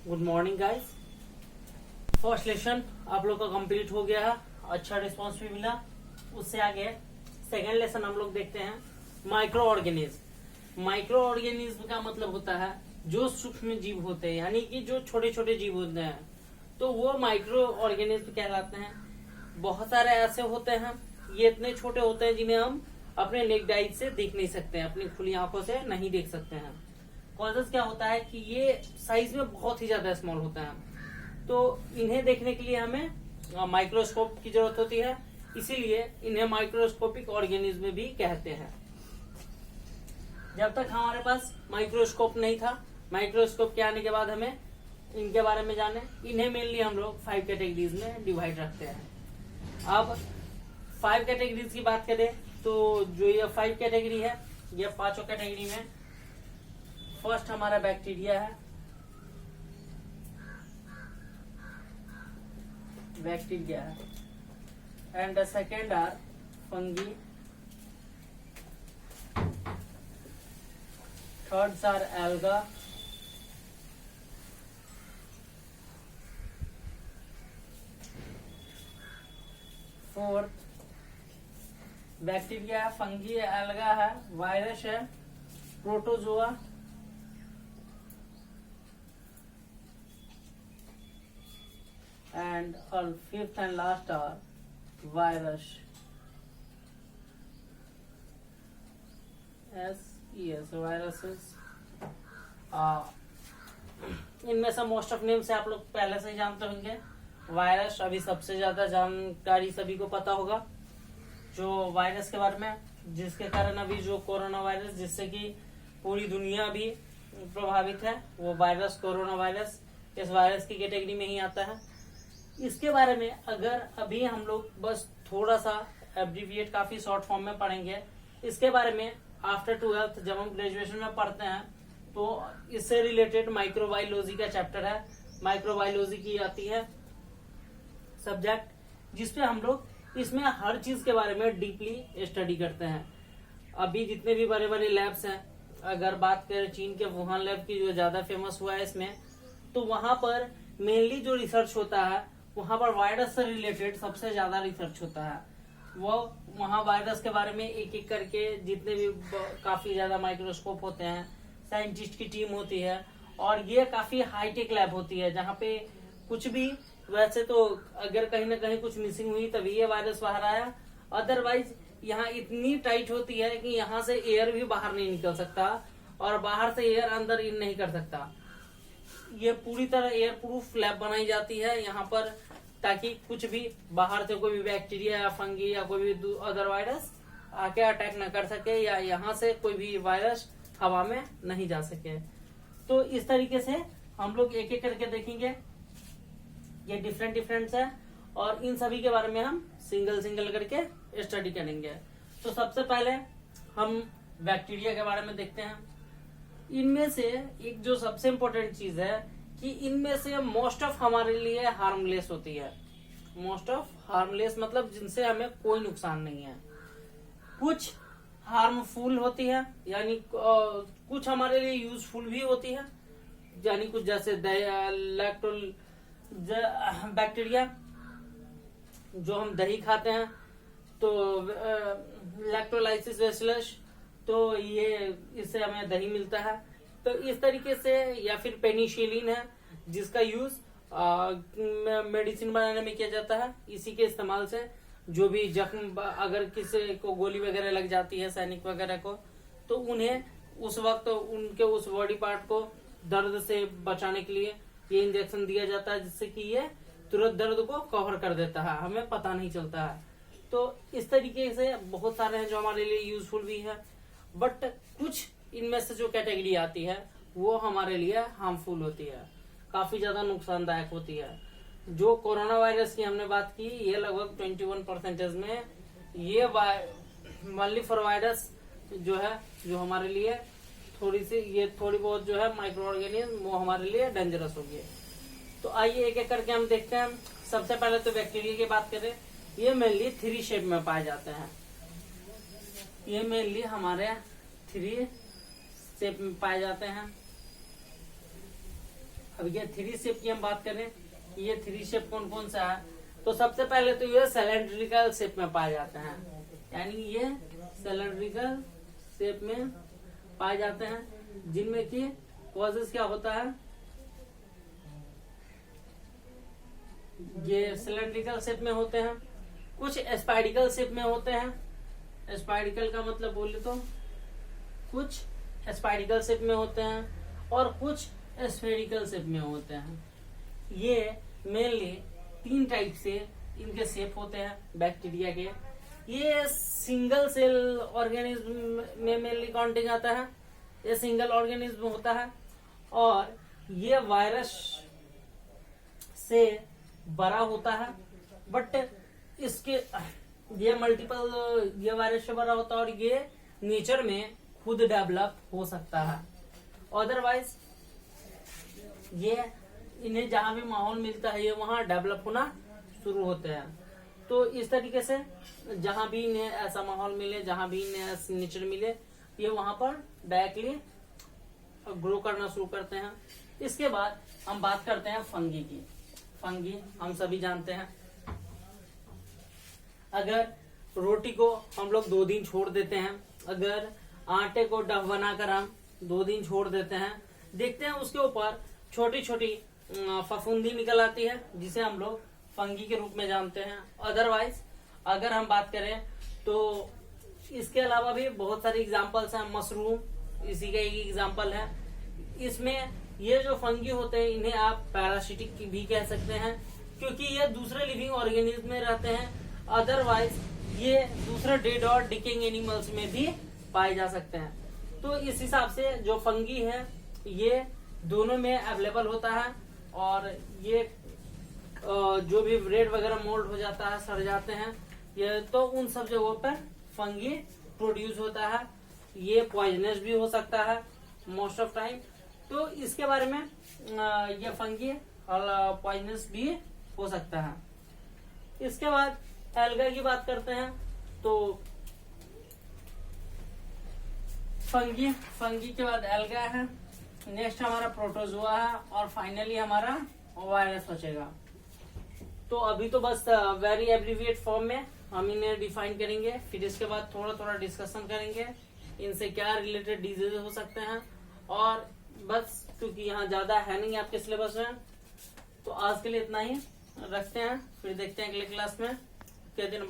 Good morning guys. First lesson आप लोग का कंप्लीट हो गया है, अच्छा रिस्पांस भी मिला। उससे आगे सेकेंड लेसन हम लोग देखते हैं माइक्रो ऑर्गेनिज्म। माइक्रो ऑर्गेनिज्म का मतलब होता है जो सूक्ष्म जीव होते हैं, यानी कि जो छोटे छोटे जीव होते हैं, तो वो माइक्रो ऑर्गेनिज्म कहलाते हैं। बहुत सारे ऐसे होते हैं, ये इतने छोटे होते हैं जिन्हें हम अपने नेक्ड आई से देख नहीं सकते हैं, अपनी खुली आंखों से नहीं देख सकते हैं। कॉजेस क्या होता है कि ये साइज में बहुत ही ज्यादा स्मॉल होता है, तो इन्हें देखने के लिए हमें माइक्रोस्कोप की जरूरत होती है, इसीलिए इन्हें माइक्रोस्कोपिक ऑर्गेनिज्म भी कहते हैं। जब तक हमारे पास माइक्रोस्कोप नहीं था, माइक्रोस्कोप के आने के बाद हमें इनके बारे में जाने। इन्हें मेनली हम लोग 5 कैटेगरीज में डिवाइड रखते हैं। अब 5 कैटेगरीज की बात करें तो जो ये 5 कैटेगरी है, ये पांचों कैटेगरी में फर्स्ट हमारा बैक्टीरिया है। बैक्टीरिया है and the second are fungi, thirds are algae, fourth bacteria, fungi, algae है, वायरस है, protozoa, and fifth and last are virus. viruses. इनमें से मोस्ट ऑफ नेम से आप लोग पहले से ही जानते होंगे। वायरस अभी सबसे ज्यादा जानकारी सभी को पता होगा, जो वायरस के बारे में, जिसके कारण अभी जो कोरोना वायरस, जिससे कि पूरी दुनिया भी प्रभावित है, वो वायरस कोरोना वायरस इस वायरस की कैटेगरी में ही आता है। इसके बारे में अगर अभी हम लोग बस थोड़ा सा एब्रीविएट, काफी शॉर्ट फॉर्म में पढ़ेंगे इसके बारे में आफ्टर 12th, जब हम ग्रेजुएशन में पढ़ते हैं तो इससे रिलेटेड माइक्रोबायोलॉजी का चैप्टर है। माइक्रोबायोलॉजी की आती है सब्जेक्ट, जिसपे हम लोग इसमें हर चीज के बारे में डीपली स्टडी करते हैं। अभी जितने भी बड़े बड़े लैब्स हैं, अगर बात करें चीन के वुहान लैब की, जो ज्यादा फेमस हुआ है इसमें, तो वहां पर मेनली जो रिसर्च होता है, वहां पर वायरस से रिलेटेड सबसे ज्यादा रिसर्च होता है। वो वहां वायरस के बारे में एक एक करके जितने भी काफी ज्यादा माइक्रोस्कोप होते हैं, साइंटिस्ट की टीम होती है, और ये काफी हाईटेक लैब होती है, जहाँ पे कुछ भी, वैसे तो अगर कहीं ना कहीं कुछ मिसिंग हुई तभी ये वायरस बाहर आया, अदरवाइज यहाँ इतनी टाइट होती है कि यहाँ से एयर भी बाहर नहीं निकल सकता और बाहर से एयर अंदर इन नहीं कर सकता। ये पूरी तरह एयर प्रूफ लैब बनाई जाती है यहाँ पर, ताकि कुछ भी बाहर से कोई भी बैक्टीरिया या फंगी या कोई भी अदर वायरस आके अटैक न कर सके, या यहाँ से कोई भी वायरस हवा में नहीं जा सके। तो इस तरीके से हम लोग एक एक करके देखेंगे, ये डिफरेंट डिफरेंट है, और इन सभी के बारे में हम सिंगल सिंगल करके स्टडी करेंगे। तो सबसे पहले हम बैक्टीरिया के बारे में देखते हैं। इनमें से एक जो सबसे इम्पोर्टेंट चीज है कि इनमें से मोस्ट ऑफ हमारे लिए हार्मलेस होती है। मोस्ट ऑफ हार्मलेस मतलब जिनसे हमें कोई नुकसान नहीं है। कुछ हार्मफुल होती है, यानी कुछ हमारे लिए यूजफुल भी होती है, यानी कुछ जैसे लैक्टोल बैक्टीरिया, जो हम दही खाते हैं तो लैक्टोलाइसिस बेसिलस, तो ये इससे हमें दही मिलता है। तो इस तरीके से, या फिर पेनिसिलिन है जिसका यूज मेडिसिन बनाने में किया जाता है। इसी के इस्तेमाल से जो भी जख्म, अगर किसी को गोली वगैरह लग जाती है, सैनिक वगैरह को, तो उन्हें उस वक्त उनके उस बॉडी पार्ट को दर्द से बचाने के लिए ये इंजेक्शन दिया जाता है, जिससे कि ये तुरंत दर्द को कवर कर देता है, हमें पता नहीं चलता है। तो इस तरीके से बहुत सारे हैं जो हमारे लिए यूजफुल भी है, बट कुछ इनमें से जो कैटेगरी आती है वो हमारे लिए हार्मफुल होती है, काफी ज्यादा नुकसानदायक होती है। जो कोरोना वायरस की हमने बात की, ये लगभग 21% में ये मल्ली फॉर वायरस जो है, जो हमारे लिए थोड़ी बहुत जो है माइक्रो ऑर्गेनिज्म, वो हमारे लिए डेंजरस होगी। तो आइए एक एक करके हम देखते हैं। सबसे पहले तो बैक्टीरिया की बात करें, ये मेनली 3 शेप में पाए जाते हैं। ये मेनली हमारे 3 शेप में पाए जाते हैं। अब ये 3 शेप की हम बात करें, ये 3 शेप कौन कौन सा है, तो सबसे पहले तो ये सिलेंड्रिकल शेप में पाए जाते हैं, यानी ये सिलेंड्रिकल शेप में पाए जाते हैं, जिनमें कि कॉजेस क्या होता है, ये सिलेंड्रिकल शेप में होते हैं, कुछ स्पाइडिकल शेप में होते हैं। स्पाइडिकल का मतलब बोले तो कुछ स्पाइडिकल शेप में होते हैं और कुछ स्फेरिकल शेप में होते हैं। ये मेनली 3 टाइप से इनके शेप होते हैं बैक्टीरिया के। ये सिंगल सेल ऑर्गेनिज्म में मेनली काउंटिंग आता है, ये सिंगल ऑर्गेनिज्म होता है, और ये वायरस से बड़ा होता है, बट इसके ये मल्टीपल, ये वायरस से बड़ा होता है और ये नेचर में खुद डेवलप हो सकता है। अदरवाइज ये इन्हें जहां भी माहौल मिलता है ये वहां डेवलप होना शुरू होते हैं। तो इस तरीके से जहां भी इन्हें ऐसा माहौल मिले, जहां भी इन्हें नेचर मिले, ये वहां पर डायरेक्टली ग्रो करना शुरू करते हैं। इसके बाद हम बात करते हैं फंगी की। फंगी हम सभी जानते हैं, अगर रोटी को हम लोग 2 दिन छोड़ देते हैं, अगर आटे को डफ बनाकर हम 2 दिन छोड़ देते हैं, देखते हैं उसके ऊपर छोटी छोटी फफूंदी निकल आती है, जिसे हम लोग फंगी के रूप में जानते हैं। अदरवाइज अगर हम बात करें तो इसके अलावा भी बहुत सारे एग्जाम्पल्स हैं। मशरूम इसी का एक एग्जाम्पल है। इसमें ये जो फंगी होते हैं इन्हें आप पैरासिटिक भी कह सकते हैं, क्योंकि ये दूसरे लिविंग ऑर्गेनिज्म में रहते हैं। अदरवाइज ये दूसरे डेड और डिकेइंग एनिमल्स में भी पाए जा सकते हैं। तो इस हिसाब से जो फंगी है ये दोनों में अवेलेबल होता है, और ये जो भी ब्रेड वगैरह मोल्ड हो जाता है, सड़ जाते हैं ये, तो उन सब जगहों पर फंगी प्रोड्यूस होता है। ये पॉइजनस भी हो सकता है मोस्ट ऑफ टाइम। तो इसके बारे में ये फंगी पॉइजनस भी हो सकता है। इसके बाद एल्गा की बात करते हैं, तो फंगी के बाद एल्गा है, नेक्स्ट हमारा प्रोटोजोआ है, और फाइनली हमारा वायरस बचेगा। तो अभी तो बस वेरी एब्रीविएट फॉर्म में हम इन्हें डिफाइन करेंगे, फिर इसके बाद थोड़ा थोड़ा डिस्कशन करेंगे इनसे क्या रिलेटेड डिजीज हो सकते हैं, और बस क्योंकि यहाँ ज्यादा है नहीं आपके सिलेबस में, तो आज के लिए इतना ही रखते हैं। फिर देखते हैं अगले क्लास में कितने दिन